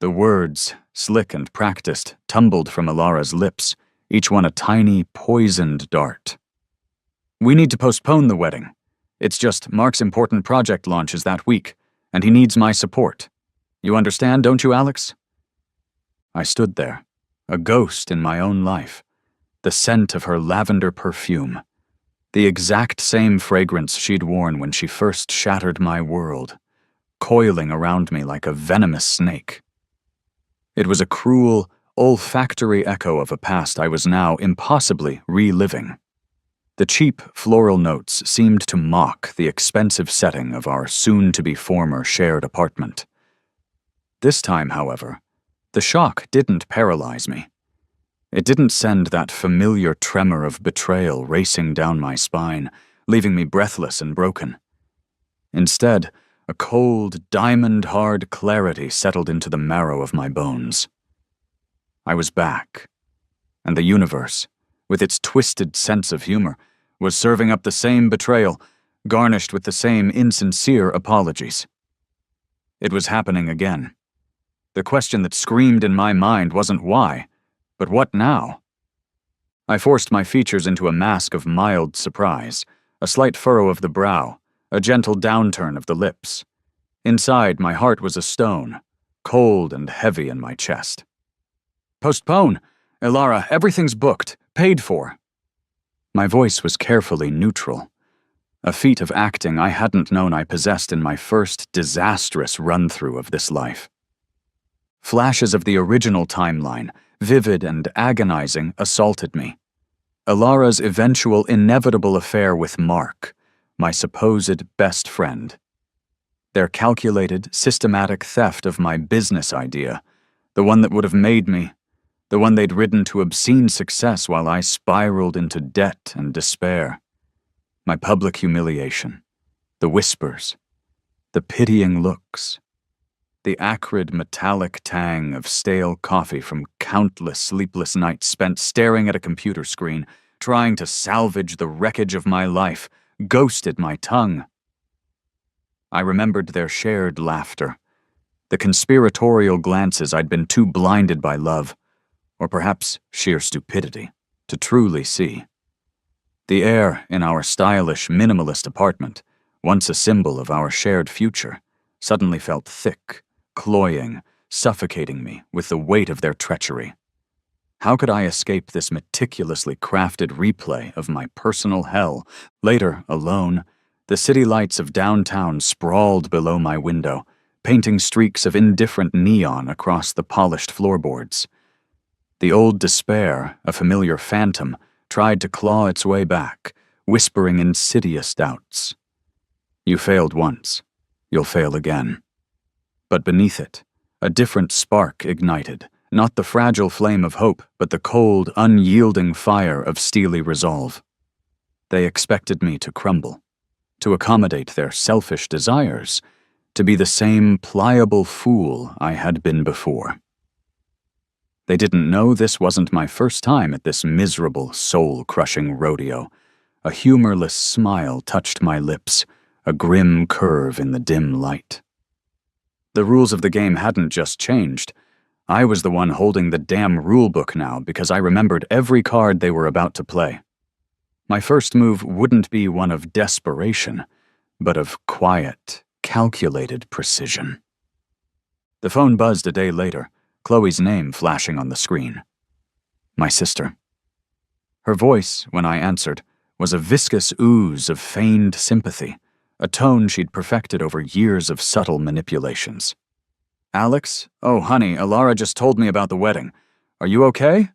The words, slick and practiced, tumbled from Alara's lips, each one a tiny, poisoned dart. "We need to postpone the wedding. It's just Mark's important project launch is that week, and he needs my support. You understand, don't you, Alex?" I stood there, a ghost in my own life, the scent of her lavender perfume, the exact same fragrance she'd worn when she first shattered my world, coiling around me like a venomous snake. It was a cruel, olfactory echo of a past I was now impossibly reliving. The cheap floral notes seemed to mock the expensive setting of our soon-to-be former shared apartment. This time, however, the shock didn't paralyze me. It didn't send that familiar tremor of betrayal racing down my spine, leaving me breathless and broken. Instead, a cold, diamond-hard clarity settled into the marrow of my bones. I was back, and the universe, with its twisted sense of humor, was serving up the same betrayal, garnished with the same insincere apologies. It was happening again. The question that screamed in my mind wasn't why, but what now? I forced my features into a mask of mild surprise, a slight furrow of the brow, a gentle downturn of the lips. Inside, my heart was a stone, cold and heavy in my chest. "Postpone! Alara, everything's booked, paid for." My voice was carefully neutral, a feat of acting I hadn't known I possessed in my first disastrous run-through of this life. Flashes of the original timeline, vivid and agonizing, assaulted me. Alara's eventual inevitable affair with Mark, my supposed best friend. Their calculated, systematic theft of my business idea, the one that would have made me, the one they'd ridden to obscene success while I spiraled into debt and despair. My public humiliation, the whispers, the pitying looks, the acrid metallic tang of stale coffee from countless sleepless nights spent staring at a computer screen, trying to salvage the wreckage of my life, ghosted my tongue. I remembered their shared laughter, the conspiratorial glances I'd been too blinded by love, or perhaps sheer stupidity, to truly see. The air in our stylish, minimalist apartment, once a symbol of our shared future, suddenly felt thick, cloying, suffocating me with the weight of their treachery. How could I escape this meticulously crafted replay of my personal hell? Later, alone, the city lights of downtown sprawled below my window, painting streaks of indifferent neon across the polished floorboards. The old despair, a familiar phantom, tried to claw its way back, whispering insidious doubts. "You failed once. You'll fail again." But beneath it, a different spark ignited, not the fragile flame of hope, but the cold, unyielding fire of steely resolve. They expected me to crumble, to accommodate their selfish desires, to be the same pliable fool I had been before. They didn't know this wasn't my first time at this miserable, soul-crushing rodeo. A humorless smile touched my lips, a grim curve in the dim light. The rules of the game hadn't just changed. I was the one holding the damn rulebook now because I remembered every card they were about to play. My first move wouldn't be one of desperation, but of quiet, calculated precision. The phone buzzed a day later, Chloe's name flashing on the screen. My sister. Her voice, when I answered, was a viscous ooze of feigned sympathy, a tone she'd perfected over years of subtle manipulations. "Alex? Oh, honey, Alara just told me about the wedding. Are you okay?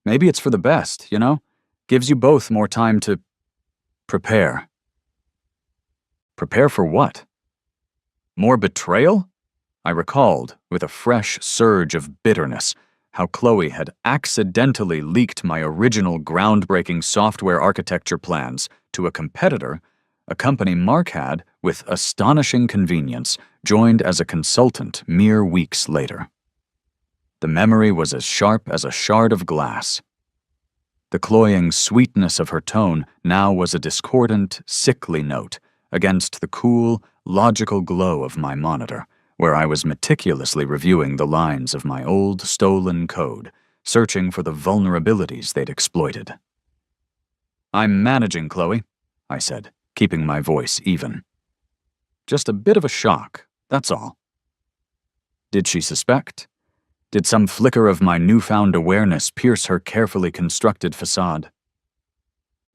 Maybe it's for the best, you know? Gives you both more time to prepare." Prepare for what? More betrayal? I recalled, with a fresh surge of bitterness, how Chloe had accidentally leaked my original groundbreaking software architecture plans to a competitor, a company Mark had, with astonishing convenience, joined as a consultant mere weeks later. The memory was as sharp as a shard of glass. The cloying sweetness of her tone now was a discordant, sickly note against the cool, logical glow of my monitor, where I was meticulously reviewing the lines of my old stolen code, searching for the vulnerabilities they'd exploited. "I'm managing, Chloe," I said, keeping my voice even. "Just a bit of a shock, that's all." Did she suspect? Did some flicker of my newfound awareness pierce her carefully constructed facade?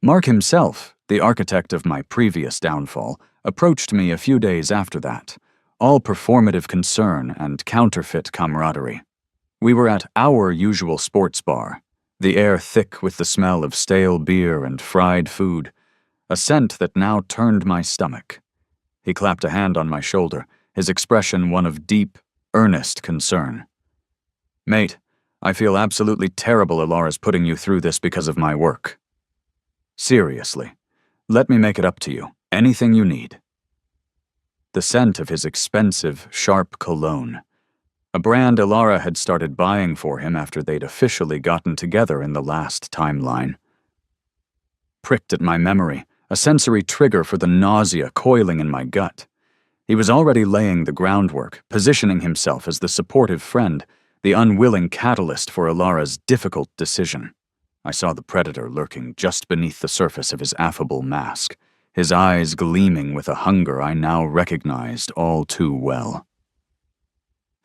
Mark himself, the architect of my previous downfall, approached me a few days after that, all performative concern and counterfeit camaraderie. We were at our usual sports bar, the air thick with the smell of stale beer and fried food, a scent that now turned my stomach. He clapped a hand on my shoulder, his expression one of deep, earnest concern. "Mate, I feel absolutely terrible Ilara's putting you through this because of my work. Seriously, let me make it up to you, anything you need." The scent of his expensive, sharp cologne, a brand Ilara had started buying for him after they'd officially gotten together in the last timeline, pricked at my memory, a sensory trigger for the nausea coiling in my gut. He was already laying the groundwork, positioning himself as the supportive friend, the unwilling catalyst for Ilara's difficult decision. I saw the predator lurking just beneath the surface of his affable mask, his eyes gleaming with a hunger I now recognized all too well.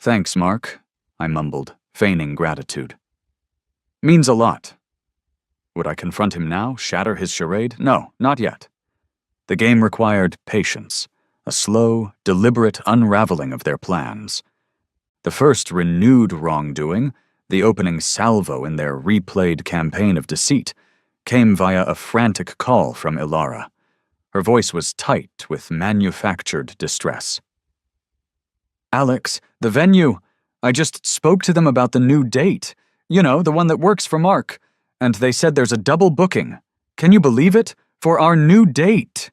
"Thanks, Mark," I mumbled, feigning gratitude. "Means a lot." Would I confront him now, shatter his charade? No, not yet. The game required patience, a slow, deliberate unraveling of their plans. The first renewed wrongdoing, the opening salvo in their replayed campaign of deceit, came via a frantic call from Ilara. Her voice was tight with manufactured distress. "Alex, the venue. I just spoke to them about the new date. You know, the one that works for Mark. And they said there's a double booking. Can you believe it? For our new date."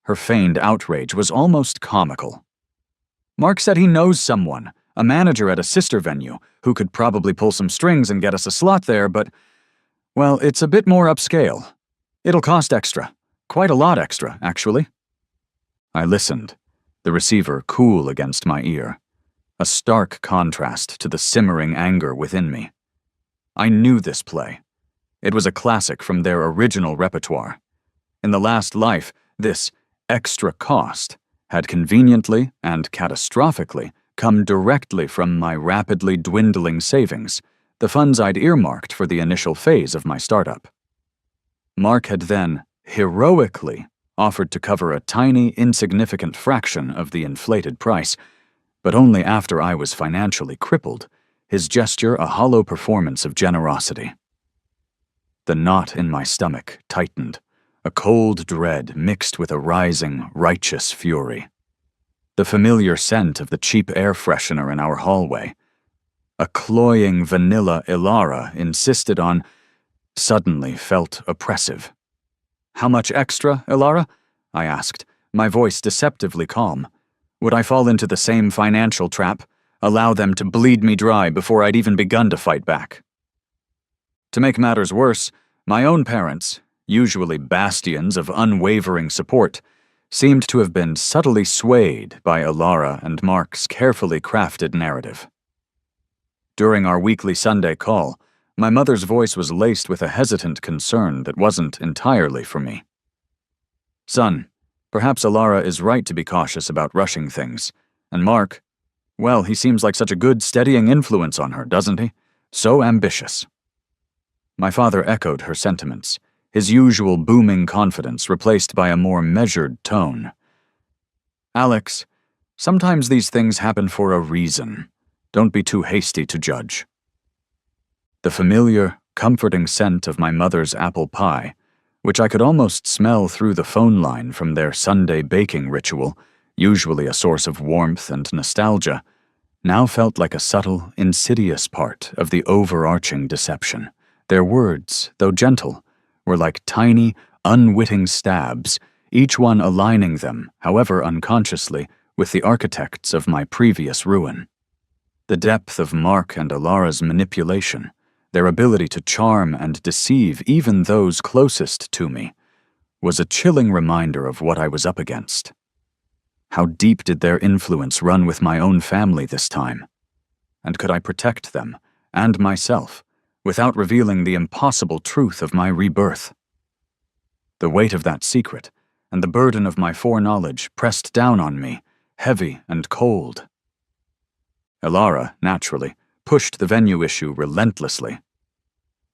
Her feigned outrage was almost comical. "Mark said he knows someone, a manager at a sister venue, who could probably pull some strings and get us a slot there, but, well, it's a bit more upscale. It'll cost extra. Quite a lot extra, actually." I listened, the receiver cool against my ear, a stark contrast to the simmering anger within me. I knew this play. It was a classic from their original repertoire. In the last life, this extra cost had conveniently and catastrophically come directly from my rapidly dwindling savings, the funds I'd earmarked for the initial phase of my startup. Mark had then, heroically, offered to cover a tiny, insignificant fraction of the inflated price, but only after I was financially crippled, his gesture a hollow performance of generosity. The knot in my stomach tightened, a cold dread mixed with a rising, righteous fury. The familiar scent of the cheap air freshener in our hallway, a cloying vanilla Ilara insisted on, suddenly felt oppressive. "How much extra, Ilara?" I asked, my voice deceptively calm. Would I fall into the same financial trap, allow them to bleed me dry before I'd even begun to fight back? To make matters worse, my own parents, usually bastions of unwavering support, seemed to have been subtly swayed by Ilara and Mark's carefully crafted narrative. During our weekly Sunday call, my mother's voice was laced with a hesitant concern that wasn't entirely for me. "Son, perhaps Ilara is right to be cautious about rushing things. And Mark, well, he seems like such a good, steadying influence on her, doesn't he? So ambitious." My father echoed her sentiments, his usual booming confidence replaced by a more measured tone. "Alex, sometimes these things happen for a reason. Don't be too hasty to judge." The familiar, comforting scent of my mother's apple pie, which I could almost smell through the phone line from their Sunday baking ritual, usually a source of warmth and nostalgia, now felt like a subtle, insidious part of the overarching deception. Their words, though gentle, were like tiny, unwitting stabs, each one aligning them, however unconsciously, with the architects of my previous ruin. The depth of Mark and Ilara's manipulation, their ability to charm and deceive even those closest to me, was a chilling reminder of what I was up against. How deep did their influence run with my own family this time? And could I protect them, and myself, without revealing the impossible truth of my rebirth? The weight of that secret, and the burden of my foreknowledge pressed down on me, heavy and cold. Elara, naturally, pushed the venue issue relentlessly.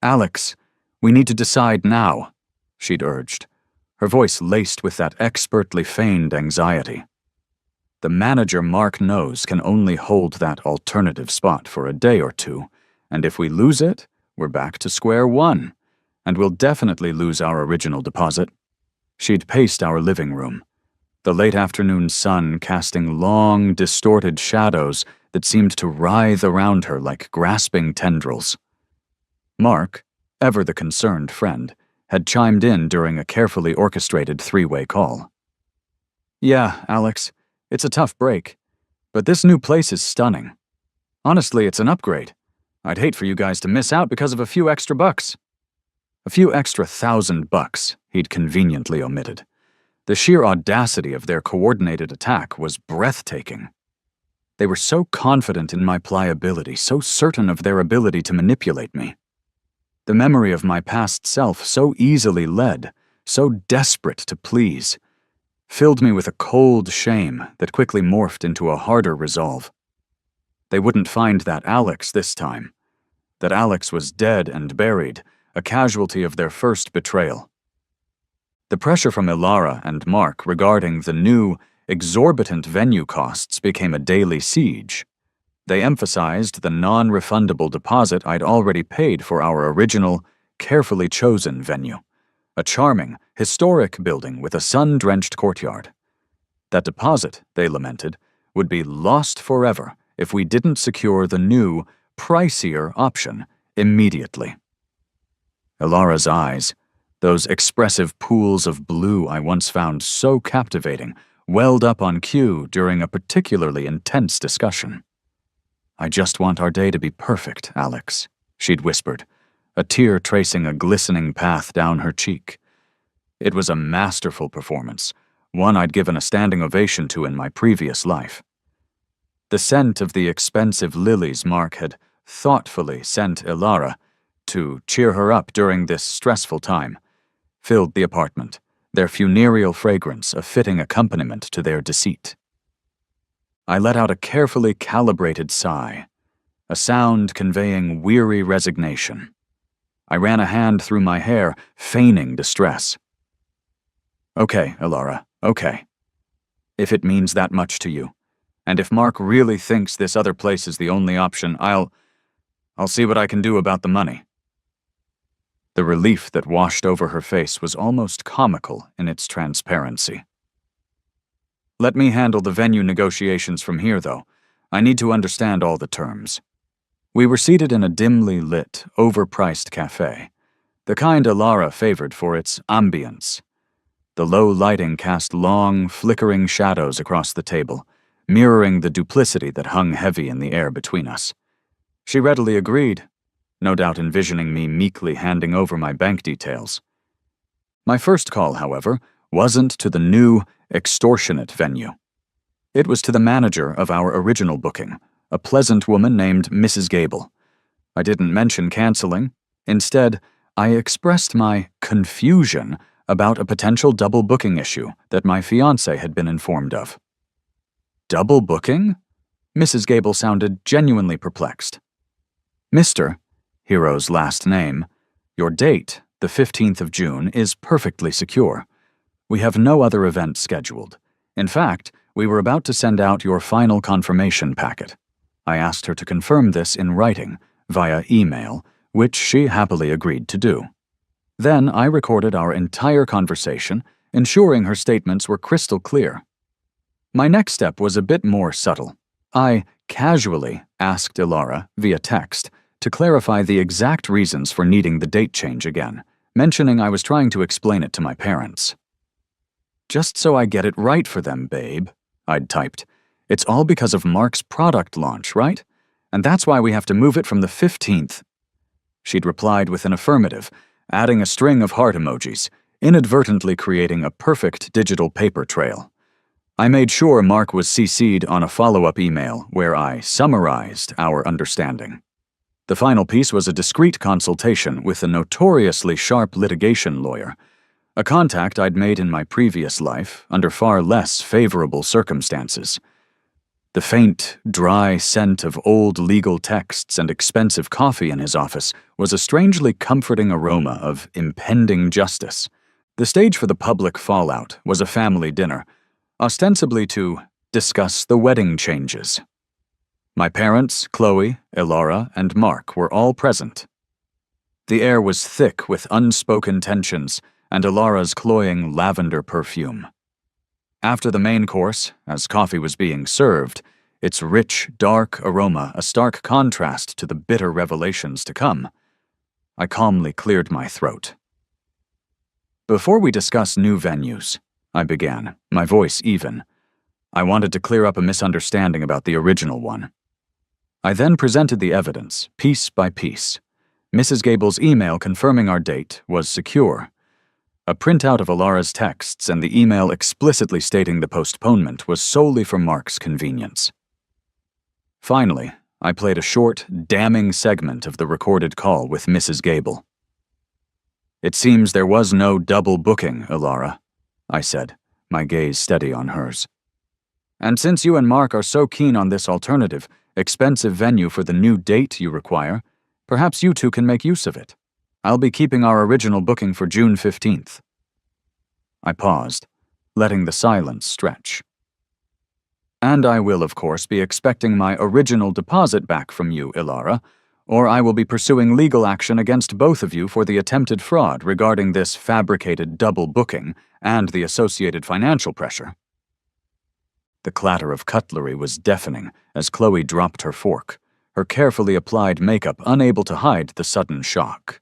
"Alex, we need to decide now," she'd urged, her voice laced with that expertly feigned anxiety. "The manager Mark knows can only hold that alternative spot for a day or two, and if we lose it, we're back to square one, and we'll definitely lose our original deposit." She'd paced our living room, the late afternoon sun casting long, distorted shadows that seemed to writhe around her like grasping tendrils. Mark, ever the concerned friend, had chimed in during a carefully orchestrated three-way call. "Yeah, Alex, it's a tough break, but this new place is stunning. Honestly, it's an upgrade. I'd hate for you guys to miss out because of a few extra bucks." A few extra $1,000 he'd conveniently omitted. The sheer audacity of their coordinated attack was breathtaking. They were so confident in my pliability, so certain of their ability to manipulate me. The memory of my past self, so easily led, so desperate to please, filled me with a cold shame that quickly morphed into a harder resolve. They wouldn't find that Alex this time. That Alex was dead and buried, a casualty of their first betrayal. The pressure from Elara and Mark regarding the new, exorbitant venue costs became a daily siege. They emphasized the non-refundable deposit I'd already paid for our original, carefully chosen venue, a charming, historic building with a sun-drenched courtyard. That deposit, they lamented, would be lost forever if we didn't secure the new, pricier option immediately. Elara's eyes, those expressive pools of blue I once found so captivating, welled up on cue during a particularly intense discussion. "I just want our day to be perfect, Alex," she'd whispered, a tear tracing a glistening path down her cheek. It was a masterful performance, one I'd given a standing ovation to in my previous life. The scent of the expensive lilies Mark had thoughtfully sent Elara to cheer her up during this stressful time filled the apartment, their funereal fragrance a fitting accompaniment to their deceit. I let out a carefully calibrated sigh, a sound conveying weary resignation. I ran a hand through my hair, feigning distress. "Okay, Elara, okay. If it means that much to you, and if Mark really thinks this other place is the only option, I'll see what I can do about the money." The relief that washed over her face was almost comical in its transparency. "Let me handle the venue negotiations from here, though. I need to understand all the terms." We were seated in a dimly lit, overpriced cafe, the kind Elara favored for its ambience. The low lighting cast long, flickering shadows across the table, mirroring the duplicity that hung heavy in the air between us. She readily agreed, no doubt envisioning me meekly handing over my bank details. My first call, however, wasn't to the new, extortionate venue. It was to the manager of our original booking, a pleasant woman named Mrs. Gable. I didn't mention canceling. Instead, I expressed my confusion about a potential double booking issue that my fiancé had been informed of. "Double booking?" Mrs. Gable sounded genuinely perplexed. "Mr. Hero's last name, your date, the 15th of June, is perfectly secure. We have no other event scheduled. In fact, we were about to send out your final confirmation packet." I asked her to confirm this in writing, via email, which she happily agreed to do. Then I recorded our entire conversation, ensuring her statements were crystal clear. My next step was a bit more subtle. I casually asked Elara, via text, to clarify the exact reasons for needing the date change again, mentioning I was trying to explain it to my parents. "Just so I get it right for them, babe," I'd typed. "It's all because of Mark's product launch, right? And that's why we have to move it from the 15th. She'd replied with an affirmative, adding a string of heart emojis, inadvertently creating a perfect digital paper trail. I made sure Mark was CC'd on a follow-up email where I summarized our understanding. The final piece was a discreet consultation with a notoriously sharp litigation lawyer, a contact I'd made in my previous life under far less favorable circumstances. The faint, dry scent of old legal texts and expensive coffee in his office was a strangely comforting aroma of impending justice. The stage for the public fallout was a family dinner, ostensibly to discuss the wedding changes. My parents, Chloe, Elara, and Mark were all present. The air was thick with unspoken tensions and Elara's cloying lavender perfume. After the main course, as coffee was being served, its rich, dark aroma a stark contrast to the bitter revelations to come, I calmly cleared my throat. Before we discuss new venues, I began, my voice even. I wanted to clear up a misunderstanding about the original one. I then presented the evidence, piece by piece. Mrs. Gable's email confirming our date was secure. A printout of Elara's texts and the email explicitly stating the postponement was solely for Mark's convenience. Finally, I played a short, damning segment of the recorded call with Mrs. Gable. "It seems there was no double booking, Elara," I said, my gaze steady on hers. "And since you and Mark are so keen on this alternative, expensive venue for the new date you require, perhaps you two can make use of it. I'll be keeping our original booking for June 15th. I paused, letting the silence stretch. "And I will, of course, be expecting my original deposit back from you, Elara, or I will be pursuing legal action against both of you for the attempted fraud regarding this fabricated double booking and the associated financial pressure." The clatter of cutlery was deafening as Chloe dropped her fork, her carefully applied makeup unable to hide the sudden shock.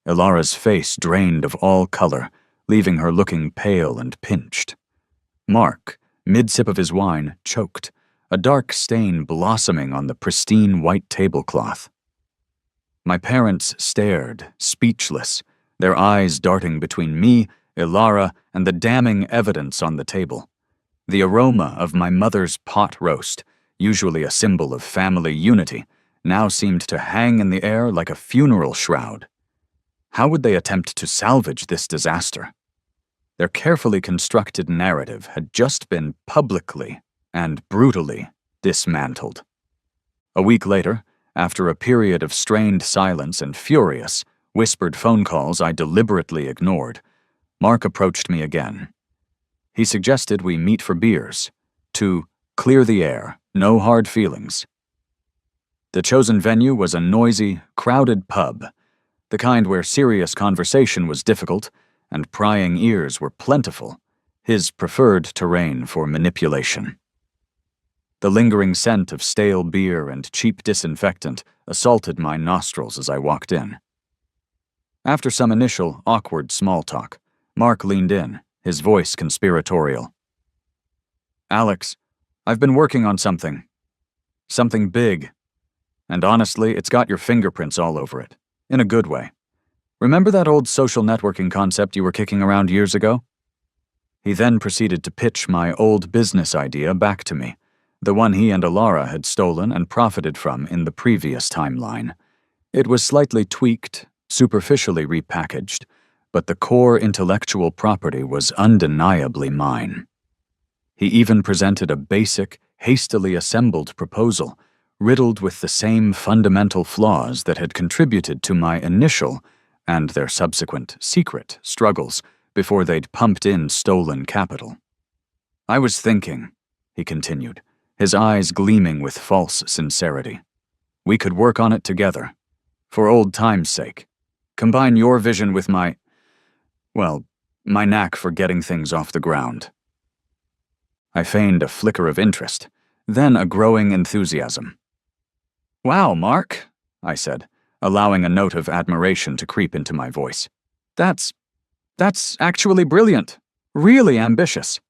Elara's face drained of all color, leaving her looking pale and pinched. Mark, mid-sip of his wine, choked, a dark stain blossoming on the pristine white tablecloth. My parents stared, speechless, their eyes darting between me, Elara, and the damning evidence on the table. The aroma of my mother's pot roast, usually a symbol of family unity, now seemed to hang in the air like a funeral shroud. How would they attempt to salvage this disaster? Their carefully constructed narrative had just been publicly and brutally dismantled. A week later, after a period of strained silence and furious, whispered phone calls I deliberately ignored, Mark approached me again. He suggested we meet for beers, to clear the air, no hard feelings. The chosen venue was a noisy, crowded pub, the kind where serious conversation was difficult and prying ears were plentiful, his preferred terrain for manipulation. The lingering scent of stale beer and cheap disinfectant assaulted my nostrils as I walked in. After some initial, awkward small talk, Mark leaned in, his voice conspiratorial. "Alex, I've been working on something. Something big. And honestly, it's got your fingerprints all over it. In a good way. Remember that old social networking concept you were kicking around years ago?" He then proceeded to pitch my old business idea back to me, the one he and Elara had stolen and profited from in the previous timeline. It was slightly tweaked, superficially repackaged, but the core intellectual property was undeniably mine. He even presented a basic, hastily assembled proposal, riddled with the same fundamental flaws that had contributed to my initial, and their subsequent secret, struggles before they'd pumped in stolen capital. "I was thinking," he continued, his eyes gleaming with false sincerity, "we could work on it together, for old time's sake. Combine your vision with my knack for getting things off the ground." I feigned a flicker of interest, then a growing enthusiasm. "Wow, Mark," I said, allowing a note of admiration to creep into my voice. That's actually brilliant. Really ambitious."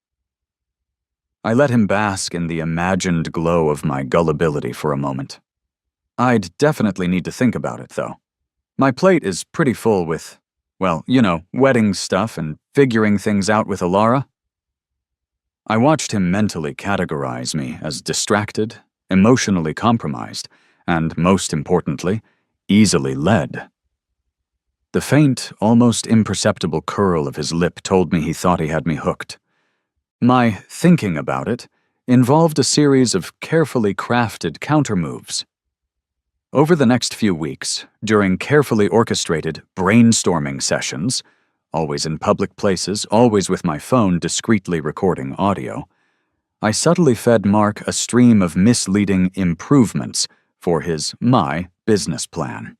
I let him bask in the imagined glow of my gullibility for a moment. "I'd definitely need to think about it, though. My plate is pretty full with, wedding stuff and figuring things out with Elara." I watched him mentally categorize me as distracted, emotionally compromised, and, most importantly, easily led. The faint, almost imperceptible curl of his lip told me he thought he had me hooked. My thinking about it involved a series of carefully crafted countermoves. Over the next few weeks, during carefully orchestrated brainstorming sessions, always in public places, always with my phone discreetly recording audio, I subtly fed Mark a stream of misleading improvements for my business plan.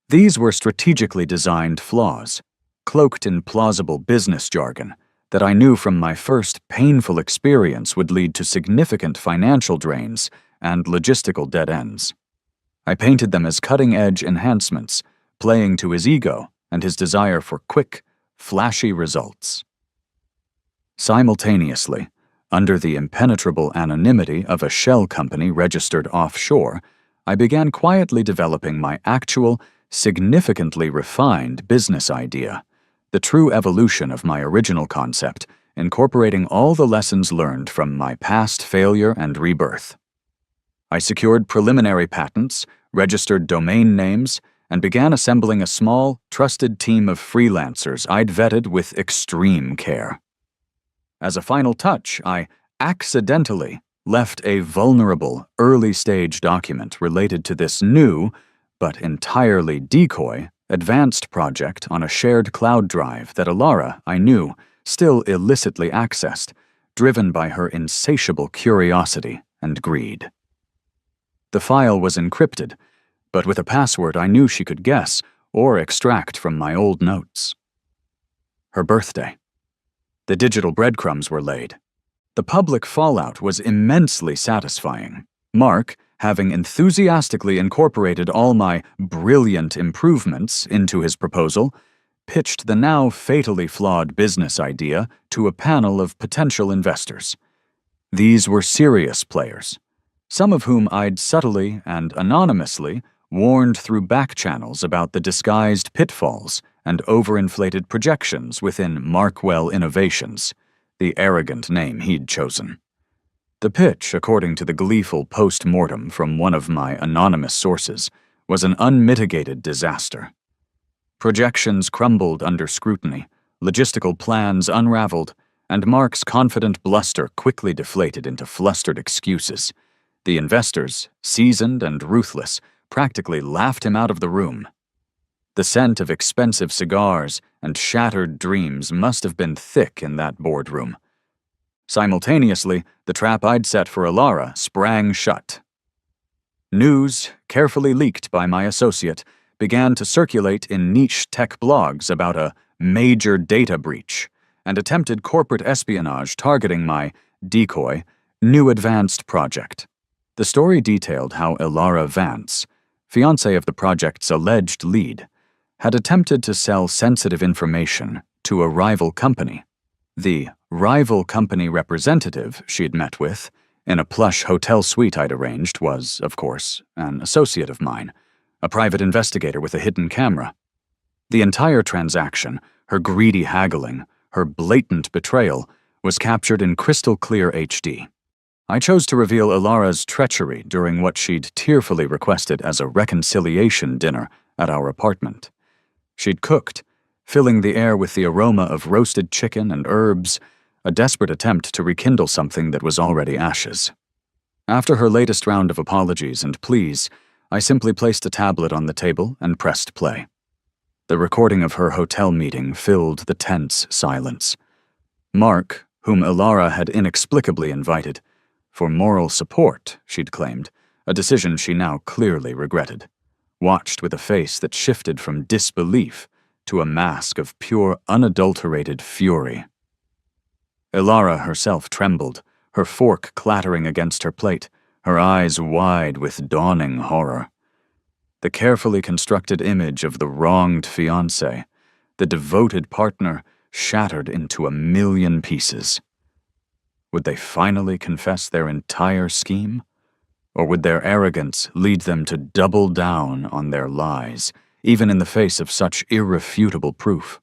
These were strategically designed flaws, cloaked in plausible business jargon, that I knew from my first painful experience would lead to significant financial drains and logistical dead ends. I painted them as cutting-edge enhancements, playing to his ego and his desire for quick, flashy results. Simultaneously, under the impenetrable anonymity of a shell company registered offshore, I began quietly developing my actual, significantly refined business idea, the true evolution of my original concept, incorporating all the lessons learned from my past failure and rebirth. I secured preliminary patents, registered domain names, and began assembling a small, trusted team of freelancers I'd vetted with extreme care. As a final touch, I accidentally left a vulnerable, early-stage document related to this new, but entirely decoy, advanced project on a shared cloud drive that Alara, I knew, still illicitly accessed, driven by her insatiable curiosity and greed. The file was encrypted, but with a password I knew she could guess or extract from my old notes. Her birthday. The digital breadcrumbs were laid. The public fallout was immensely satisfying. Mark, having enthusiastically incorporated all my brilliant improvements into his proposal, pitched the now fatally flawed business idea to a panel of potential investors. These were serious players, some of whom I'd subtly and anonymously warned through back channels about the disguised pitfalls and overinflated projections within Markwell Innovations, the arrogant name he'd chosen. The pitch, according to the gleeful post-mortem from one of my anonymous sources, was an unmitigated disaster. Projections crumbled under scrutiny, logistical plans unraveled, and Mark's confident bluster quickly deflated into flustered excuses. The investors, seasoned and ruthless, practically laughed him out of the room. The scent of expensive cigars and shattered dreams must have been thick in that boardroom. Simultaneously, the trap I'd set for Alara sprang shut. News, carefully leaked by my associate, began to circulate in niche tech blogs about a major data breach and attempted corporate espionage targeting my decoy, new advanced project. The story detailed how Alara Vance, fiancé of the project's alleged lead, had attempted to sell sensitive information to a rival company. The rival company representative she'd met with in a plush hotel suite I'd arranged was, of course, an associate of mine, a private investigator with a hidden camera. The entire transaction, her greedy haggling, her blatant betrayal, was captured in crystal clear HD. I chose to reveal Alara's treachery during what she'd tearfully requested as a reconciliation dinner at our apartment. She'd cooked, filling the air with the aroma of roasted chicken and herbs, a desperate attempt to rekindle something that was already ashes. After her latest round of apologies and pleas, I simply placed a tablet on the table and pressed play. The recording of her hotel meeting filled the tense silence. Mark, whom Alara had inexplicably invited, for moral support, she'd claimed, a decision she now clearly regretted, watched with a face that shifted from disbelief to a mask of pure, unadulterated fury. Alara herself trembled, her fork clattering against her plate, her eyes wide with dawning horror. The carefully constructed image of the wronged fiancé, the devoted partner, shattered into a million pieces. Would they finally confess their entire scheme? Or would their arrogance lead them to double down on their lies, even in the face of such irrefutable proof?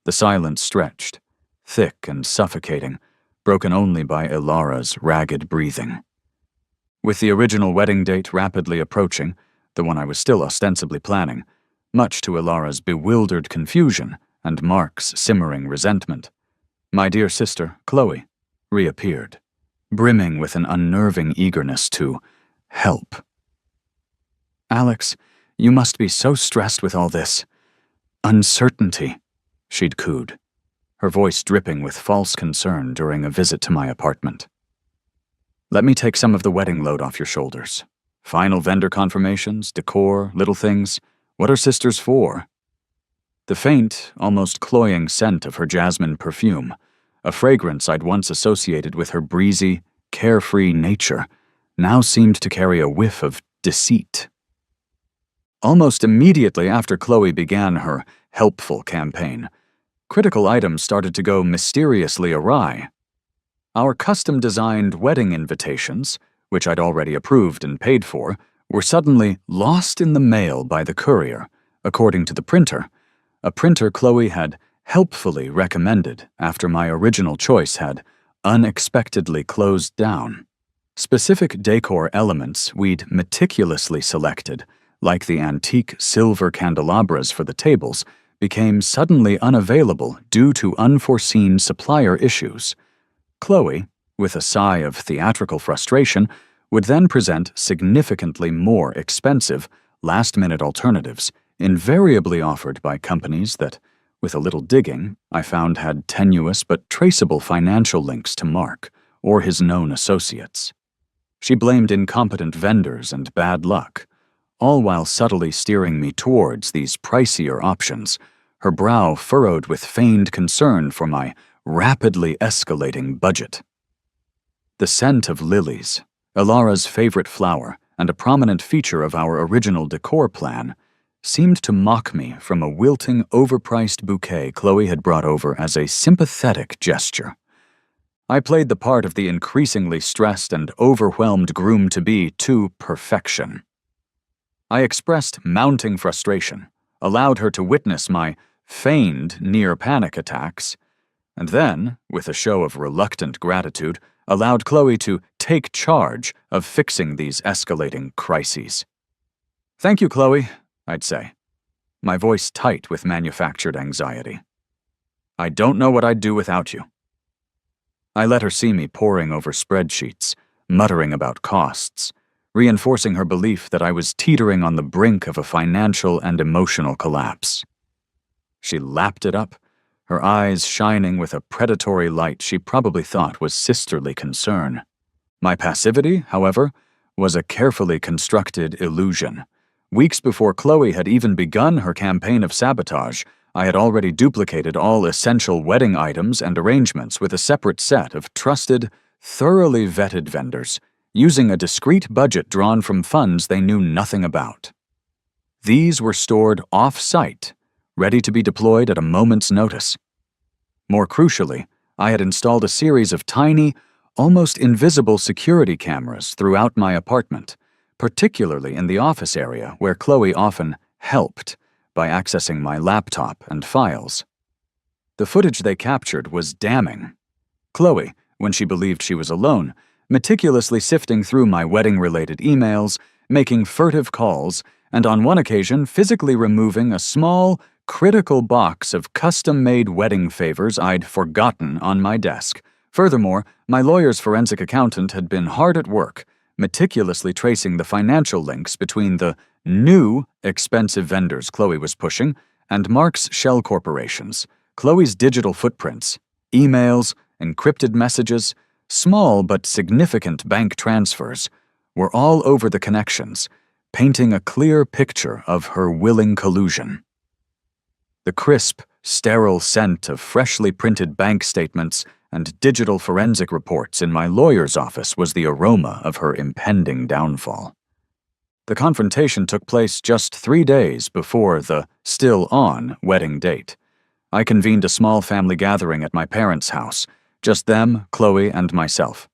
The silence stretched, thick and suffocating, broken only by Ilara's ragged breathing. With the original wedding date rapidly approaching, the one I was still ostensibly planning, much to Ilara's bewildered confusion and Mark's simmering resentment, my dear sister, Chloe, reappeared, brimming with an unnerving eagerness to help. "Alex, you must be so stressed with all this uncertainty," she'd cooed, her voice dripping with false concern during a visit to my apartment. "Let me take some of the wedding load off your shoulders. Final vendor confirmations, decor, little things. What are sisters for?" The faint, almost cloying scent of her jasmine perfume, a fragrance I'd once associated with her breezy, carefree nature, now seemed to carry a whiff of deceit. Almost immediately after Chloe began her helpful campaign, critical items started to go mysteriously awry. Our custom-designed wedding invitations, which I'd already approved and paid for, were suddenly lost in the mail by the courier, according to the printer, a printer Chloe had helpfully recommended after my original choice had unexpectedly closed down. Specific decor elements we'd meticulously selected, like the antique silver candelabras for the tables, became suddenly unavailable due to unforeseen supplier issues. Chloe, with a sigh of theatrical frustration, would then present significantly more expensive, last-minute alternatives, invariably offered by companies that, with a little digging, I found had tenuous but traceable financial links to Mark or his known associates. She blamed incompetent vendors and bad luck, all while subtly steering me towards these pricier options, her brow furrowed with feigned concern for my rapidly escalating budget. The scent of lilies, Ilara's favorite flower and a prominent feature of our original decor plan, seemed to mock me from a wilting, overpriced bouquet Chloe had brought over as a sympathetic gesture. I played the part of the increasingly stressed and overwhelmed groom-to-be to perfection. I expressed mounting frustration, allowed her to witness my feigned near-panic attacks, and then, with a show of reluctant gratitude, allowed Chloe to take charge of fixing these escalating crises. "Thank you, Chloe," I'd say, my voice tight with manufactured anxiety. "I don't know what I'd do without you." I let her see me poring over spreadsheets, muttering about costs, reinforcing her belief that I was teetering on the brink of a financial and emotional collapse. She lapped it up, her eyes shining with a predatory light she probably thought was sisterly concern. My passivity, however, was a carefully constructed illusion. Weeks before Chloe had even begun her campaign of sabotage, I had already duplicated all essential wedding items and arrangements with a separate set of trusted, thoroughly vetted vendors, using a discrete budget drawn from funds they knew nothing about. These were stored off-site, ready to be deployed at a moment's notice. More crucially, I had installed a series of tiny, almost invisible security cameras throughout my apartment, particularly in the office area where Chloe often helped by accessing my laptop and files. The footage they captured was damning. Chloe, when she believed she was alone, meticulously sifting through my wedding-related emails, making furtive calls, and on one occasion physically removing a small, critical box of custom-made wedding favors I'd forgotten on my desk. Furthermore, my lawyer's forensic accountant had been hard at work, meticulously tracing the financial links between the new, expensive vendors Chloe was pushing and Mark's shell corporations, Chloe's digital footprints, emails, encrypted messages, small but significant bank transfers, were all over the connections, painting a clear picture of her willing collusion. The crisp, sterile scent of freshly printed bank statements and digital forensic reports in my lawyer's office was the aroma of her impending downfall. The confrontation took place just 3 days before the still-on wedding date. I convened a small family gathering at my parents' house, just them, Chloe, and myself.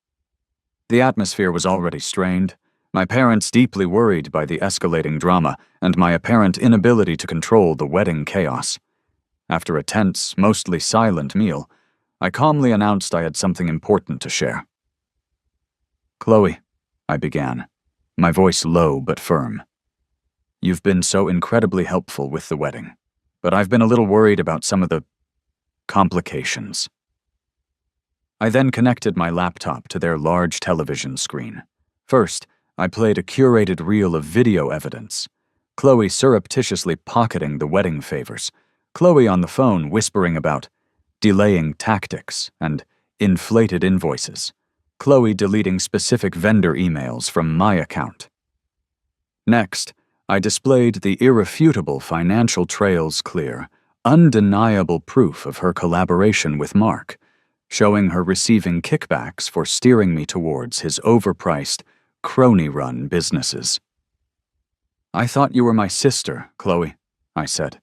The atmosphere was already strained, my parents deeply worried by the escalating drama and my apparent inability to control the wedding chaos. After a tense, mostly silent meal, I calmly announced I had something important to share. "Chloe," I began, my voice low but firm. "You've been so incredibly helpful with the wedding, but I've been a little worried about some of the complications." I then connected my laptop to their large television screen. First, I played a curated reel of video evidence. Chloe surreptitiously pocketing the wedding favors. Chloe on the phone whispering about delaying tactics and inflated invoices. Chloe deleting specific vendor emails from my account. Next, I displayed the irrefutable financial trails clear, undeniable proof of her collaboration with Mark, showing her receiving kickbacks for steering me towards his overpriced, crony-run businesses. "I thought you were my sister, Chloe," I said,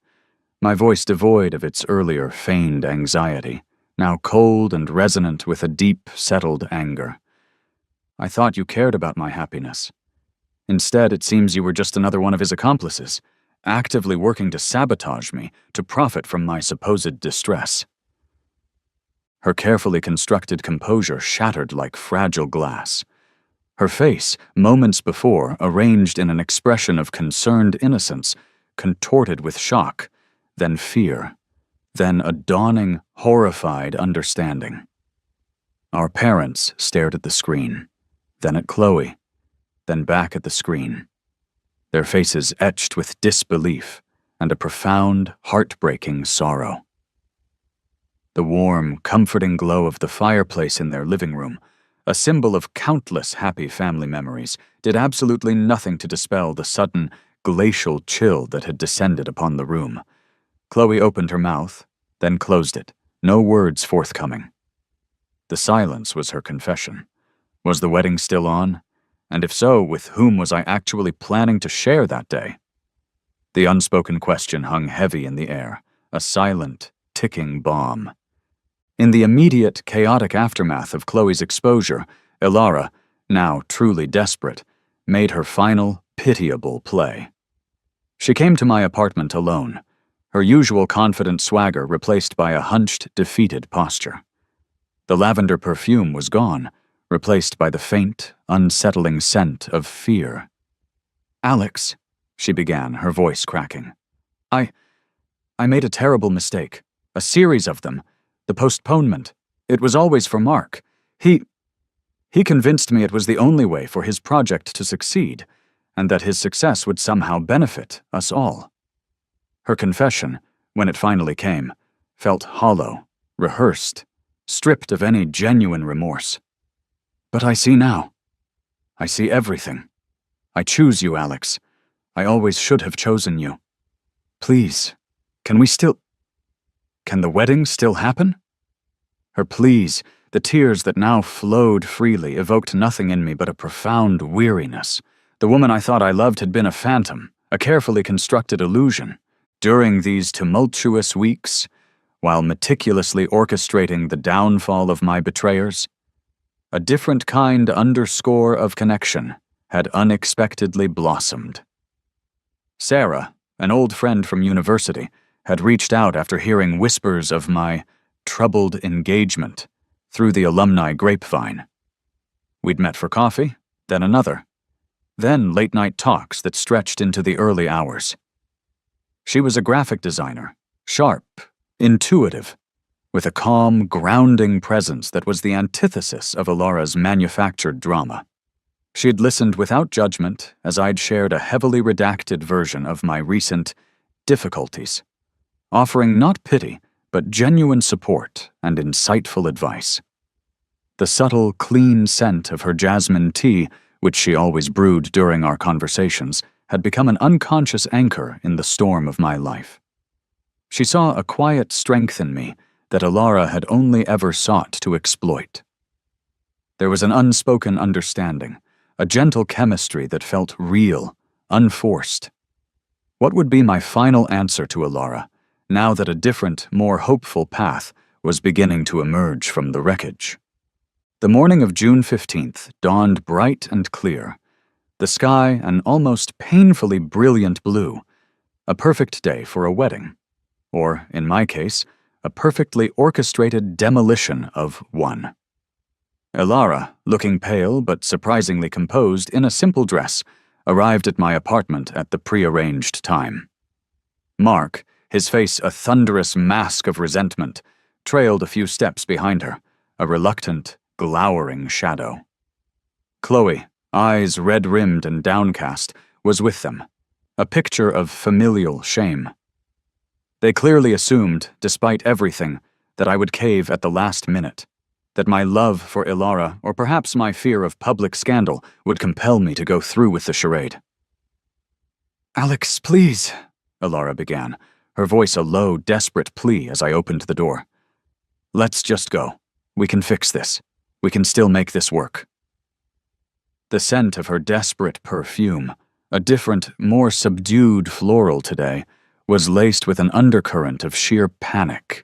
my voice devoid of its earlier feigned anxiety, now cold and resonant with a deep, settled anger. "I thought you cared about my happiness. Instead, it seems you were just another one of his accomplices, actively working to sabotage me, to profit from my supposed distress." Her carefully constructed composure shattered like fragile glass. Her face, moments before, arranged in an expression of concerned innocence, contorted with shock, then fear, then a dawning, horrified understanding. Our parents stared at the screen, then at Chloe, then back at the screen, their faces etched with disbelief and a profound, heartbreaking sorrow. The warm, comforting glow of the fireplace in their living room, a symbol of countless happy family memories, did absolutely nothing to dispel the sudden, glacial chill that had descended upon the room. Chloe opened her mouth, then closed it, no words forthcoming. The silence was her confession. Was the wedding still on? And if so, with whom was I actually planning to share that day? The unspoken question hung heavy in the air, a silent, ticking bomb. In the immediate, chaotic aftermath of Chloe's exposure, Ilara, now truly desperate, made her final, pitiable play. She came to my apartment alone, her usual confident swagger replaced by a hunched, defeated posture. The lavender perfume was gone, replaced by the faint, unsettling scent of fear. "Alex," she began, her voice cracking. I made a terrible mistake. A series of them. The postponement. It was always for Mark. He convinced me it was the only way for his project to succeed, and that his success would somehow benefit us all." Her confession, when it finally came, felt hollow, rehearsed, stripped of any genuine remorse. "But I see now. I see everything. I choose you, Alex. I always should have chosen you. Please, can the wedding still happen?" Her pleas, the tears that now flowed freely, evoked nothing in me but a profound weariness. The woman I thought I loved had been a phantom, a carefully constructed illusion. During these tumultuous weeks, while meticulously orchestrating the downfall of my betrayers, a different kind underscore of connection had unexpectedly blossomed. Sarah, an old friend from university, had reached out after hearing whispers of my troubled engagement through the alumni grapevine. We'd met for coffee, then another, then late-night talks that stretched into the early hours. She was a graphic designer, sharp, intuitive, with a calm, grounding presence that was the antithesis of Ilara's manufactured drama. She had listened without judgment as I'd shared a heavily redacted version of my recent difficulties, offering not pity, but genuine support and insightful advice. The subtle, clean scent of her jasmine tea, which she always brewed during our conversations, had become an unconscious anchor in the storm of my life. She saw a quiet strength in me that Ilara had only ever sought to exploit. There was an unspoken understanding, a gentle chemistry that felt real, unforced. What would be my final answer to Ilara, now that a different, more hopeful path was beginning to emerge from the wreckage? The morning of June 15th dawned bright and clear, the sky an almost painfully brilliant blue, a perfect day for a wedding, or, in my case, a perfectly orchestrated demolition of one. Elara, looking pale but surprisingly composed in a simple dress, arrived at my apartment at the prearranged time. Mark, his face a thunderous mask of resentment, trailed a few steps behind her, a reluctant, glowering shadow. Chloe, eyes red-rimmed and downcast, was with them, a picture of familial shame. They clearly assumed, despite everything, that I would cave at the last minute, that my love for Elara, or perhaps my fear of public scandal, would compel me to go through with the charade. "Alex, please," Elara began, her voice a low, desperate plea as I opened the door. "Let's just go. We can fix this. We can still make this work." The scent of her desperate perfume, a different, more subdued floral today, was laced with an undercurrent of sheer panic.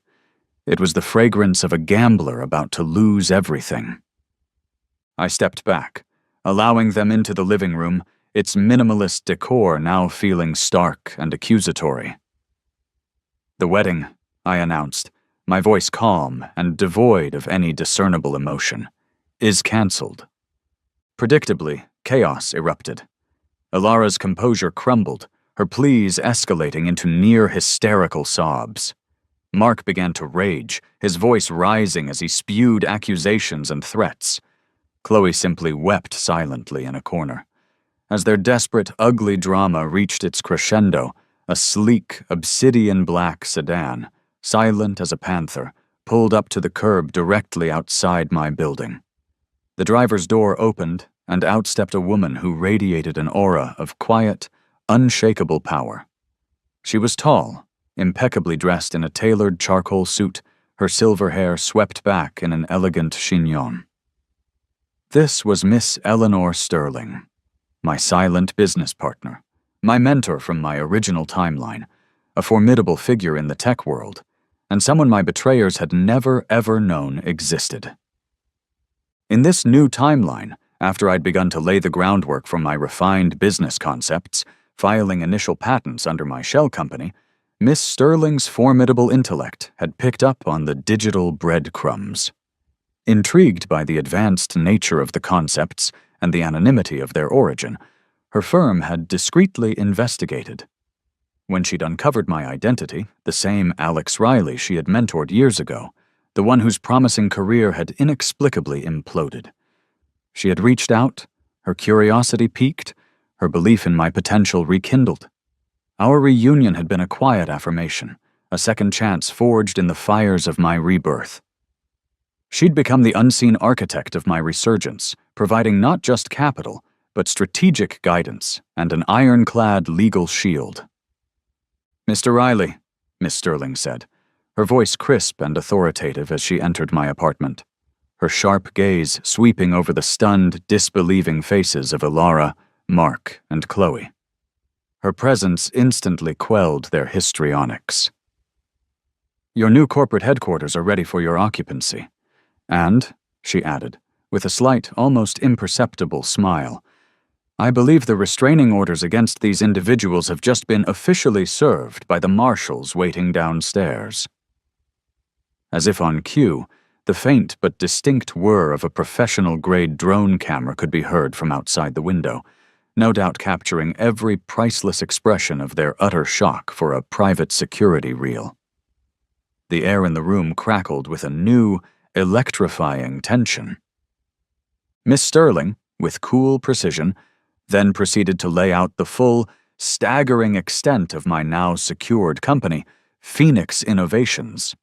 It was the fragrance of a gambler about to lose everything. I stepped back, allowing them into the living room, its minimalist decor now feeling stark and accusatory. "The wedding," I announced, my voice calm and devoid of any discernible emotion, "is cancelled." Predictably, chaos erupted. Elara's composure crumbled, her pleas escalating into near-hysterical sobs. Mark began to rage, his voice rising as he spewed accusations and threats. Chloe simply wept silently in a corner. As their desperate, ugly drama reached its crescendo, a sleek, obsidian-black sedan, silent as a panther, pulled up to the curb directly outside my building. The driver's door opened, and out stepped a woman who radiated an aura of quiet, unshakable power. She was tall, impeccably dressed in a tailored charcoal suit, her silver hair swept back in an elegant chignon. This was Miss Eleanor Sterling, my silent business partner, my mentor from my original timeline, a formidable figure in the tech world, and someone my betrayers had never ever known existed. In this new timeline, after I'd begun to lay the groundwork for my refined business concepts, filing initial patents under my shell company, Miss Sterling's formidable intellect had picked up on the digital breadcrumbs. Intrigued by the advanced nature of the concepts and the anonymity of their origin, her firm had discreetly investigated. When she'd uncovered my identity, the same Alex Riley she had mentored years ago, the one whose promising career had inexplicably imploded. She had reached out, her curiosity piqued, her belief in my potential rekindled. Our reunion had been a quiet affirmation, a second chance forged in the fires of my rebirth. She'd become the unseen architect of my resurgence, providing not just capital, but strategic guidance and an ironclad legal shield. "Mr. Riley," Miss Sterling said, her voice crisp and authoritative as she entered my apartment, her sharp gaze sweeping over the stunned, disbelieving faces of Elara, Mark, and Chloe. Her presence instantly quelled their histrionics. "Your new corporate headquarters are ready for your occupancy. And," she added, with a slight, almost imperceptible smile, "I believe the restraining orders against these individuals have just been officially served by the marshals waiting downstairs." As if on cue, the faint but distinct whir of a professional-grade drone camera could be heard from outside the window, no doubt capturing every priceless expression of their utter shock for a private security reel. The air in the room crackled with a new, electrifying tension. Miss Sterling, with cool precision, then proceeded to lay out the full, staggering extent of my now secured company, Phoenix Innovations.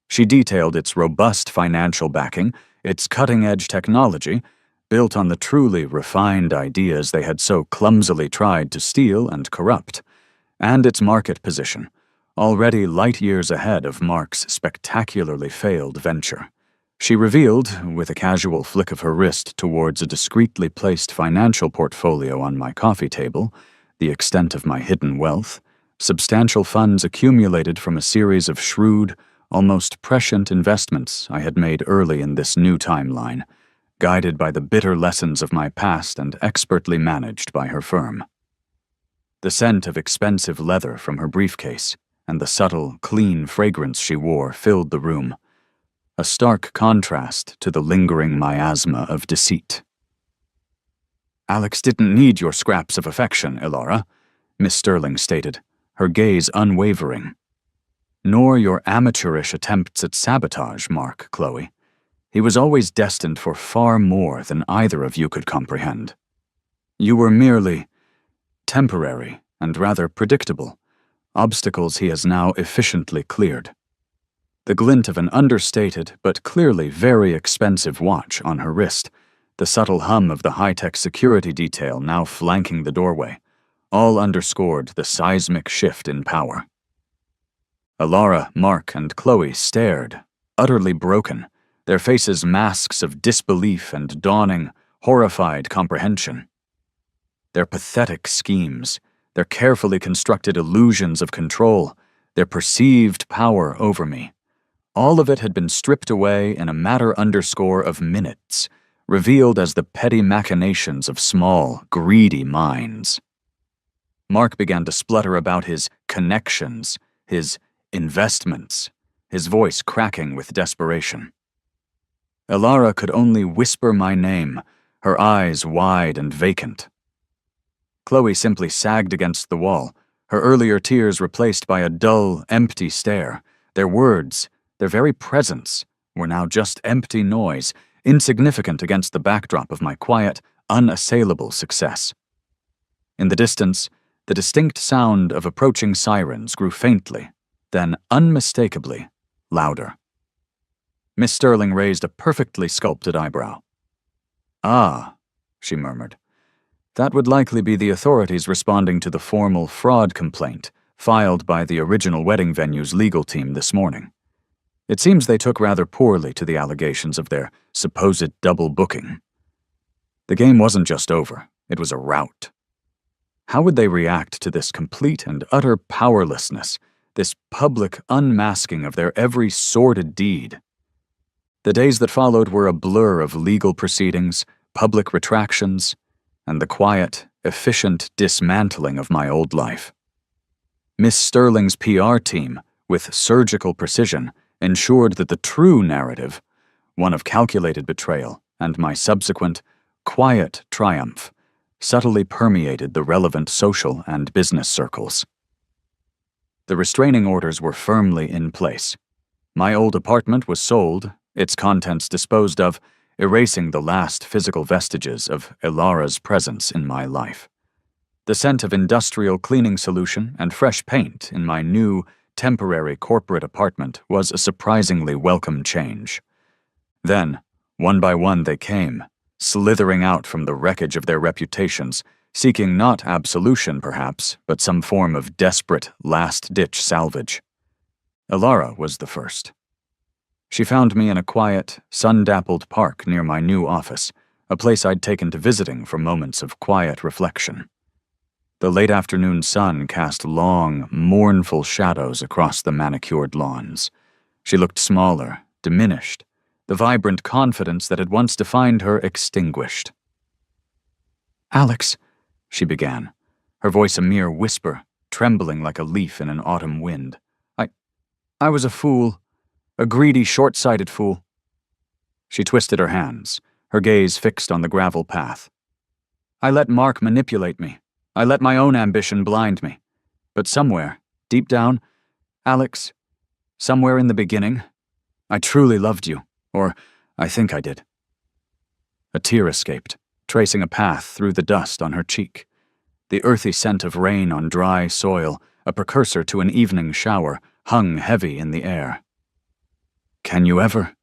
She detailed its robust financial backing, its cutting-edge technology, built on the truly refined ideas they had so clumsily tried to steal and corrupt, and its market position, already light years ahead of Mark's spectacularly failed venture. She revealed, with a casual flick of her wrist towards a discreetly placed financial portfolio on my coffee table, the extent of my hidden wealth, substantial funds accumulated from a series of shrewd, almost prescient investments I had made early in this new timeline, guided by the bitter lessons of my past and expertly managed by her firm. The scent of expensive leather from her briefcase, and the subtle, clean fragrance she wore filled the room, a stark contrast to the lingering miasma of deceit. "Alex didn't need your scraps of affection, Ilara," Miss Sterling stated, her gaze unwavering. "Nor your amateurish attempts at sabotage, Mark, Chloe. He was always destined for far more than either of you could comprehend. You were merely temporary and rather predictable, obstacles he has now efficiently cleared." The glint of an understated but clearly very expensive watch on her wrist, the subtle hum of the high-tech security detail now flanking the doorway, all underscored the seismic shift in power. Ilara, Mark, and Chloe stared, utterly broken, their faces masks of disbelief and dawning, horrified comprehension. Their pathetic schemes, their carefully constructed illusions of control, their perceived power over me, all of it had been stripped away in a matter underscore of minutes, revealed as the petty machinations of small, greedy minds. Mark began to splutter about his connections, his investments, his voice cracking with desperation. Ilara could only whisper my name, her eyes wide and vacant. Chloe simply sagged against the wall, her earlier tears replaced by a dull, empty stare. Their words, their very presence, were now just empty noise, insignificant against the backdrop of my quiet, unassailable success. In the distance, the distinct sound of approaching sirens grew faintly, then unmistakably louder. Miss Sterling raised a perfectly sculpted eyebrow. "Ah," she murmured. "That would likely be the authorities responding to the formal fraud complaint filed by the original wedding venue's legal team this morning. It seems they took rather poorly to the allegations of their supposed double booking. The game wasn't just over, it was a rout. How would they react to this complete and utter powerlessness, this public unmasking of their every sordid deed? The days that followed were a blur of legal proceedings, public retractions, and the quiet, efficient dismantling of my old life. Miss Sterling's PR team, with surgical precision, ensured that the true narrative, one of calculated betrayal and my subsequent, quiet triumph, subtly permeated the relevant social and business circles. The restraining orders were firmly in place. My old apartment was sold, its contents disposed of, erasing the last physical vestiges of Ilara's presence in my life. The scent of industrial cleaning solution and fresh paint in my new, temporary corporate apartment was a surprisingly welcome change. Then, one by one they came, slithering out from the wreckage of their reputations, seeking not absolution perhaps, but some form of desperate, last-ditch salvage. Ilara was the first. She found me in a quiet, sun-dappled park near my new office, a place I'd taken to visiting for moments of quiet reflection. The late afternoon sun cast long, mournful shadows across the manicured lawns. She looked smaller, diminished, the vibrant confidence that had once defined her extinguished. "Alex," she began, her voice a mere whisper, trembling like a leaf in an autumn wind. I was a fool. A greedy, short-sighted fool." She twisted her hands, her gaze fixed on the gravel path. "I let Mark manipulate me. I let my own ambition blind me. But somewhere, deep down, Alex, somewhere in the beginning, I truly loved you, or I think I did." A tear escaped, tracing a path through the dust on her cheek. The earthy scent of rain on dry soil, a precursor to an evening shower, hung heavy in the air. Can you ever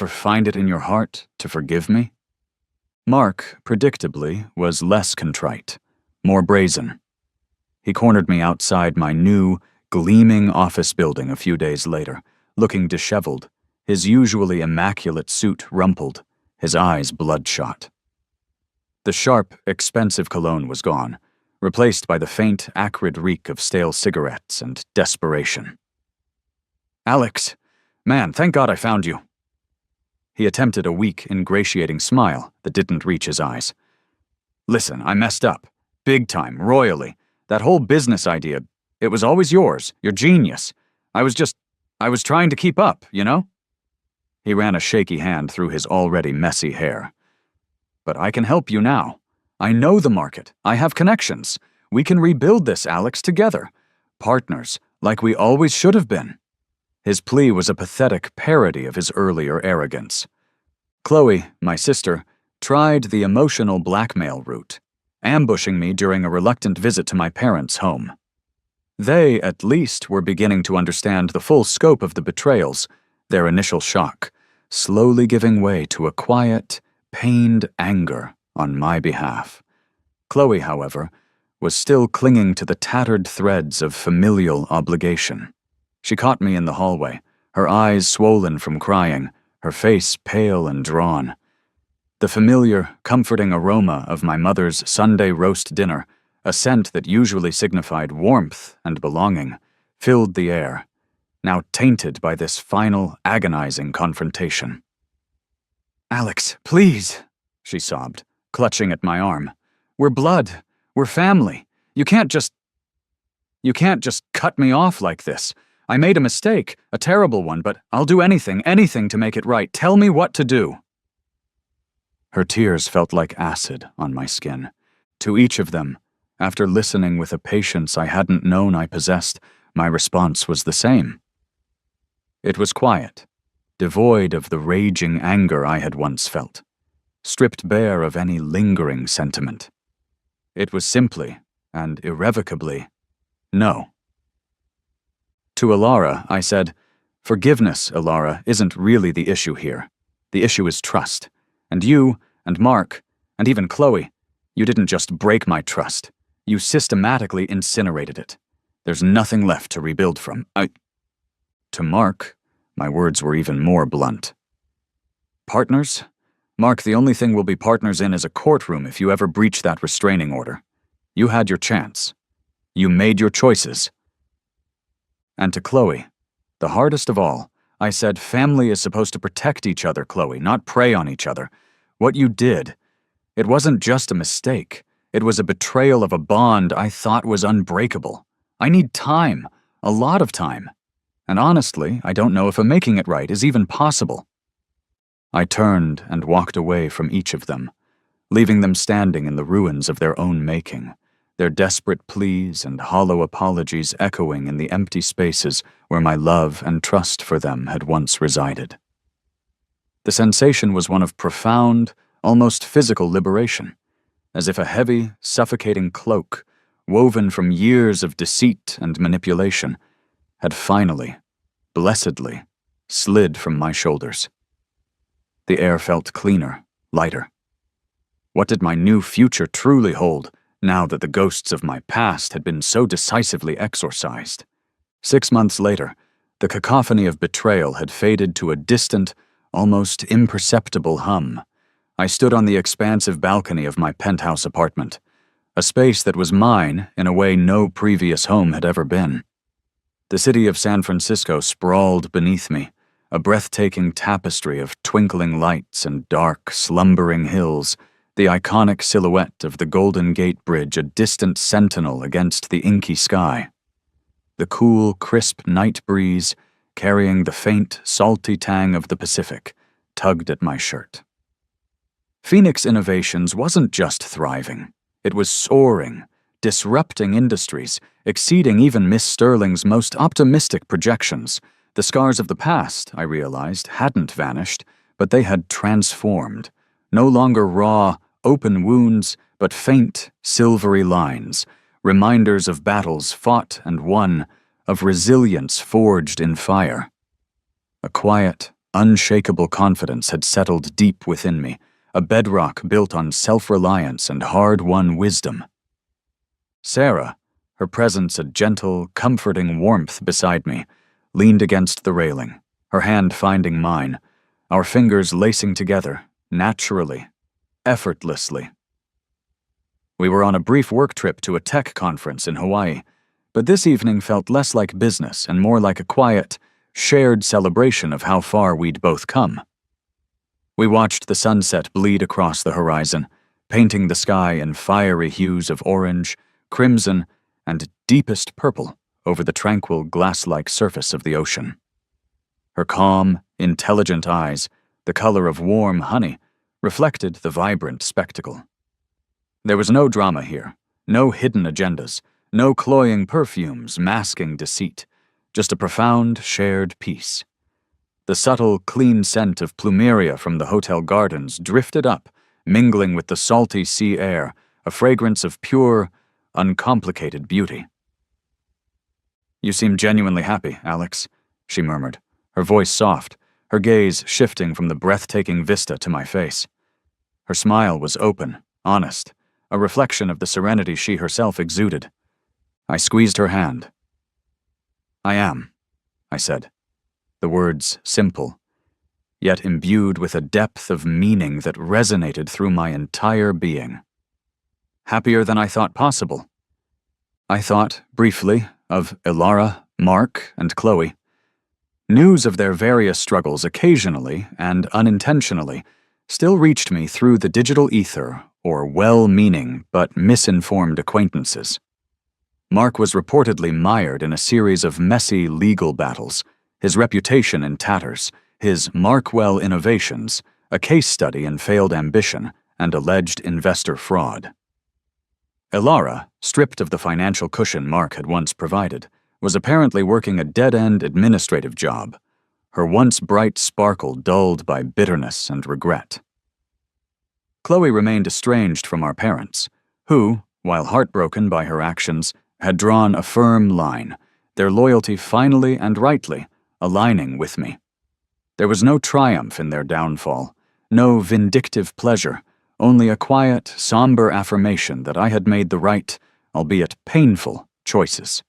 find it in your heart to forgive me?" Mark, predictably, was less contrite, more brazen. He cornered me outside my new, gleaming office building a few days later, looking disheveled, his usually immaculate suit rumpled, his eyes bloodshot. The sharp, expensive cologne was gone, replaced by the faint, acrid reek of stale cigarettes and desperation. "Alex, man, thank God I found you." He attempted a weak, ingratiating smile that didn't reach his eyes. "Listen, I messed up. Big time, royally. That whole business idea, It was always yours, your genius. I was trying to keep up, you know? He ran a shaky hand through his already messy hair. But I can help you now. I know the market. I have connections. We can rebuild this, Alex, together. Partners, like we always should have been. His plea was a pathetic parody of his earlier arrogance. Chloe, my sister, tried the emotional blackmail route, ambushing me during a reluctant visit to my parents' home. They, at least, were beginning to understand the full scope of the betrayals, their initial shock, slowly giving way to a quiet, pained anger on my behalf. Chloe, however, was still clinging to the tattered threads of familial obligation. She caught me in the hallway, her eyes swollen from crying, her face pale and drawn. The familiar, comforting aroma of my mother's Sunday roast dinner, a scent that usually signified warmth and belonging, filled the air, now tainted by this final, agonizing confrontation. "Alex, please," she sobbed, clutching at my arm. "We're blood. We're family. You can't just cut me off like this. I made a mistake, a terrible one, but I'll do anything to make it right. Tell me what to do." Her tears felt like acid on my skin. To each of them, after listening with a patience I hadn't known I possessed, my response was the same. It was quiet, devoid of the raging anger I had once felt, stripped bare of any lingering sentiment. It was simply and irrevocably no. To Alara, I said, "Forgiveness, Alara, isn't really the issue here. The issue is trust. And you, and Mark, and even Chloe, you didn't just break my trust. You systematically incinerated it. There's nothing left to rebuild from. To Mark, my words were even more blunt. Partners? Mark, the only thing we'll be partners in is a courtroom if you ever breach that restraining order. You had your chance. You made your choices." And to Chloe, the hardest of all, I said, "Family is supposed to protect each other, Chloe, not prey on each other. What you did, it wasn't just a mistake. It was a betrayal of a bond I thought was unbreakable. I need time, a lot of time. And honestly, I don't know if a making it right is even possible." I turned and walked away from each of them, leaving them standing in the ruins of their own making, their desperate pleas and hollow apologies echoing in the empty spaces where my love and trust for them had once resided. The sensation was one of profound, almost physical liberation, as if a heavy, suffocating cloak, woven from years of deceit and manipulation, had finally, blessedly, slid from my shoulders. The air felt cleaner, lighter. What did my new future truly hold, now that the ghosts of my past had been so decisively exorcised? 6 months later, the cacophony of betrayal had faded to a distant, almost imperceptible hum. I stood on the expansive balcony of my penthouse apartment, a space that was mine in a way no previous home had ever been. The city of San Francisco sprawled beneath me, a breathtaking tapestry of twinkling lights and dark, slumbering hills, the iconic silhouette of the Golden Gate Bridge a distant sentinel against the inky sky. The cool, crisp night breeze, carrying the faint, salty tang of the Pacific, tugged at my shirt. Phoenix Innovations wasn't just thriving. It was soaring, disrupting industries, exceeding even Miss Sterling's most optimistic projections. The scars of the past, I realized, hadn't vanished, but they had transformed. No longer raw, open wounds, but faint, silvery lines, reminders of battles fought and won, of resilience forged in fire. A quiet, unshakable confidence had settled deep within me, a bedrock built on self-reliance and hard-won wisdom. Sarah, her presence a gentle, comforting warmth beside me, leaned against the railing, her hand finding mine, our fingers lacing together, naturally, effortlessly. We were on a brief work trip to a tech conference in Hawaii, but this evening felt less like business and more like a quiet, shared celebration of how far we'd both come. We watched the sunset bleed across the horizon, painting the sky in fiery hues of orange, crimson, and deepest purple, over the tranquil glass-like surface of the ocean. Her calm, intelligent eyes, the color of warm honey, reflected the vibrant spectacle. There was no drama here, no hidden agendas, no cloying perfumes masking deceit, just a profound, shared peace. The subtle, clean scent of plumeria from the hotel gardens drifted up, mingling with the salty sea air, a fragrance of pure, uncomplicated beauty. "You seem genuinely happy, Alex," she murmured, her voice soft, her gaze shifting from the breathtaking vista to my face. Her smile was open, honest, a reflection of the serenity she herself exuded. I squeezed her hand. "I am," I said, the words simple, yet imbued with a depth of meaning that resonated through my entire being. "Happier than I thought possible." I thought, briefly, of Ilara, Mark, and Chloe. News of their various struggles occasionally, and unintentionally, still reached me through the digital ether or well-meaning but misinformed acquaintances. Mark was reportedly mired in a series of messy legal battles, his reputation in tatters, his Markwell innovations, a case study in failed ambition, and alleged investor fraud. Ilara, stripped of the financial cushion Mark had once provided, was apparently working a dead-end administrative job, her once bright sparkle dulled by bitterness and regret. Chloe remained estranged from our parents, who, while heartbroken by her actions, had drawn a firm line, their loyalty finally and rightly aligning with me. There was no triumph in their downfall, no vindictive pleasure, only a quiet, somber affirmation that I had made the right, albeit painful, choices.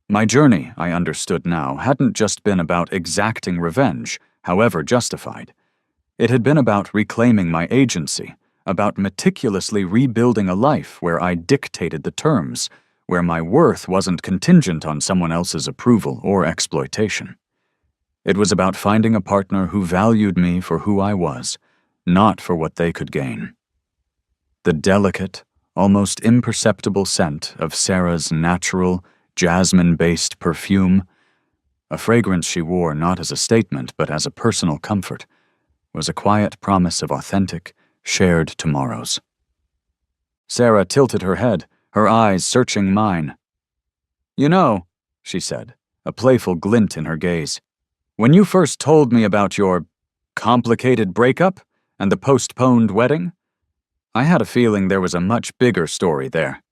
My journey, I understood now, hadn't just been about exacting revenge, however justified. It had been about reclaiming my agency, about meticulously rebuilding a life where I dictated the terms, where my worth wasn't contingent on someone else's approval or exploitation. It was about finding a partner who valued me for who I was, not for what they could gain. The delicate, almost imperceptible scent of Sarah's natural, jasmine-based perfume, a fragrance she wore not as a statement but as a personal comfort, was a quiet promise of authentic, shared tomorrows. Sarah tilted her head, her eyes searching mine. "You know," she said, a playful glint in her gaze, "when you first told me about your complicated breakup and the postponed wedding, I had a feeling there was a much bigger story there."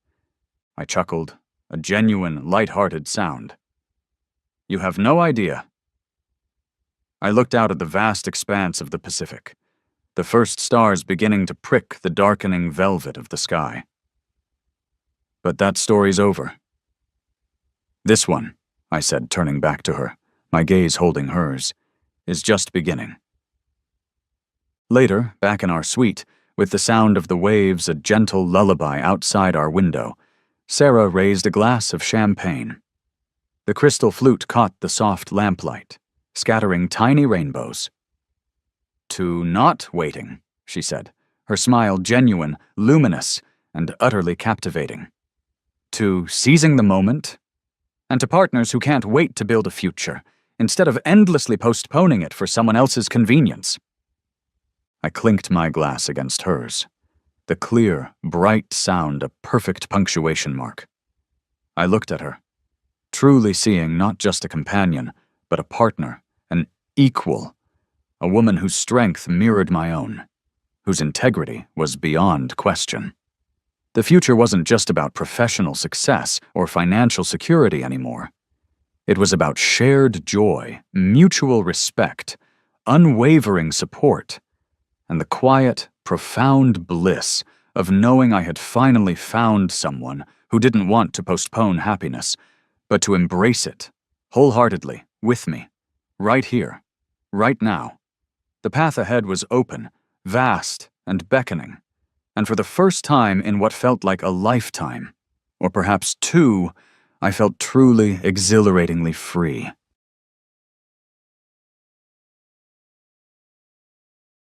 I chuckled, a genuine, light-hearted sound. "You have no idea." I looked out at the vast expanse of the Pacific, the first stars beginning to prick the darkening velvet of the sky. "But that story's over." "This one," I said, turning back to her, my gaze holding hers, "is just beginning." Later, back in our suite, with the sound of the waves a gentle lullaby outside our window, Sarah raised a glass of champagne. The crystal flute caught the soft lamplight, scattering tiny rainbows. "To not waiting," she said, her smile genuine, luminous, and utterly captivating. "To seizing the moment, and to partners who can't wait to build a future, instead of endlessly postponing it for someone else's convenience." I clinked my glass against hers, the clear, bright sound a perfect punctuation mark. I looked at her, truly seeing not just a companion, but a partner, an equal, a woman whose strength mirrored my own, whose integrity was beyond question. The future wasn't just about professional success or financial security anymore. It was about shared joy, mutual respect, unwavering support, and the quiet, profound bliss of knowing I had finally found someone who didn't want to postpone happiness, but to embrace it, wholeheartedly, with me, right here, right now. The path ahead was open, vast, and beckoning, and for the first time in what felt like a lifetime, or perhaps two, I felt truly, exhilaratingly free.